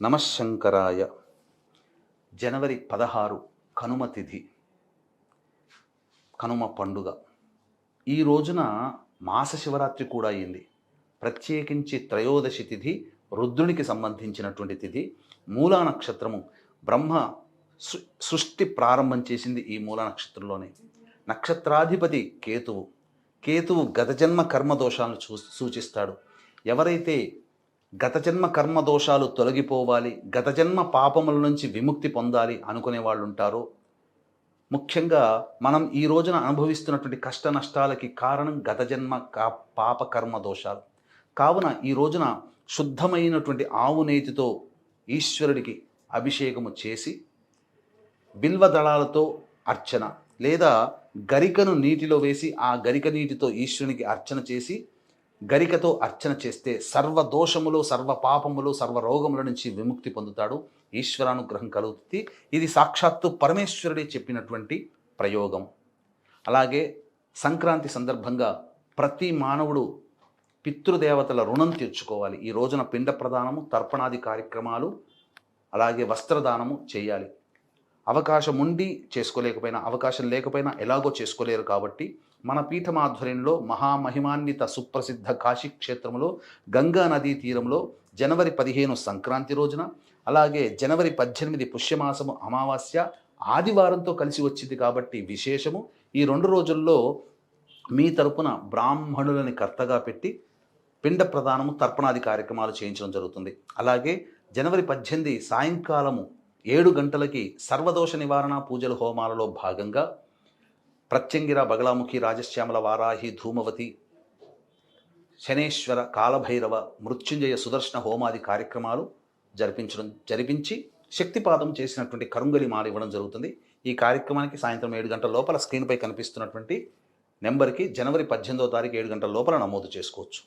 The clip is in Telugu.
నమశంకరాయ. జనవరి 16 కనుమ తిథి, కనుమ పండుగ. ఈ రోజున మాస శివరాత్రి కూడా అయింది. ప్రత్యేకించి త్రయోదశి తిథి రుద్రునికి సంబంధించినటువంటి తిథి. మూలా నక్షత్రము బ్రహ్మ సృష్టి ప్రారంభం చేసింది ఈ మూలా నక్షత్రంలోనే. నక్షత్రాధిపతి కేతువు. కేతువు గత జన్మ కర్మ దోషాలను సూచిస్తాడు. ఎవరైతే గత జన్మ కర్మ దోషాలు తొలగిపోవాలి, గత జన్మ పాపముల నుంచి విముక్తి పొందాలి అనుకునే వాళ్ళు ఉంటారో, ముఖ్యంగా మనం ఈ రోజున అనుభవిస్తున్నటువంటి కష్ట నష్టాలకి కారణం గత జన్మ పాప కర్మ దోషాలు. కావున ఈ రోజున శుద్ధమైనటువంటి ఆవు నేతితో ఈశ్వరుడికి అభిషేకము చేసి బిల్వ దళాలతో అర్చన, లేదా గరికను నీటిలో వేసి ఆ గరిక నీటితో ఈశ్వరునికి అర్చన చేసి, గరికతో అర్చన చేస్తే సర్వ దోషములు, సర్వ పాపములు, సర్వ రోగముల నుంచి విముక్తి పొందుతాడు, ఈశ్వరానుగ్రహం కలుగుతుంది. ఇది సాక్షాత్తు పరమేశ్వరుడే చెప్పినటువంటి ప్రయోగం. అలాగే సంక్రాంతి సందర్భంగా ప్రతి మానవుడు పితృదేవతల రుణం తీర్చుకోవాలి. ఈ రోజున పిండ ప్రదానము, తర్పణాది కార్యక్రమాలు, అలాగే వస్త్రదానము చేయాలి. అవకాశం ఉండి చేసుకోలేకపోయినా, అవకాశం లేకపోయినా ఎలాగో చేసుకోలేరు కాబట్టి మన పీఠం ఆధ్వర్యంలో మహామహిమాన్విత సుప్రసిద్ధ కాశీ క్షేత్రంలో గంగా నదీ తీరంలో జనవరి 15 సంక్రాంతి రోజున, అలాగే జనవరి 18 పుష్యమాసము అమావాస్య ఆదివారంతో కలిసి వచ్చింది కాబట్టి విశేషము. ఈ 2 రోజుల్లో మీ తరపున బ్రాహ్మణులని కర్తగా పెట్టి పిండ ప్రదానము, తర్పణాది కార్యక్రమాలు చేయించడం జరుగుతుంది. అలాగే జనవరి 18 సాయంకాలము 7 గంటలకి సర్వదోష నివారణ పూజల హోమాలలో భాగంగా ప్రత్యంగిర, బగలాముఖి, రాజశ్యామల, వారాహి, ధూమవతి, శనేశ్వర, కాలభైరవ, మృత్యుంజయ, సుదర్శన హోమాది కార్యక్రమాలు జరిపించి శక్తిపాతం చేసినటువంటి కరుంగలి మాల ఇవ్వడం జరుగుతుంది. ఈ కార్యక్రమానికి సాయంత్రం 7 గంటల లోపల స్క్రీన్పై కనిపిస్తున్నటువంటి నెంబర్కి జనవరి 18వ తారీఖు 7 గంటల లోపల నమోదు చేసుకోవచ్చు.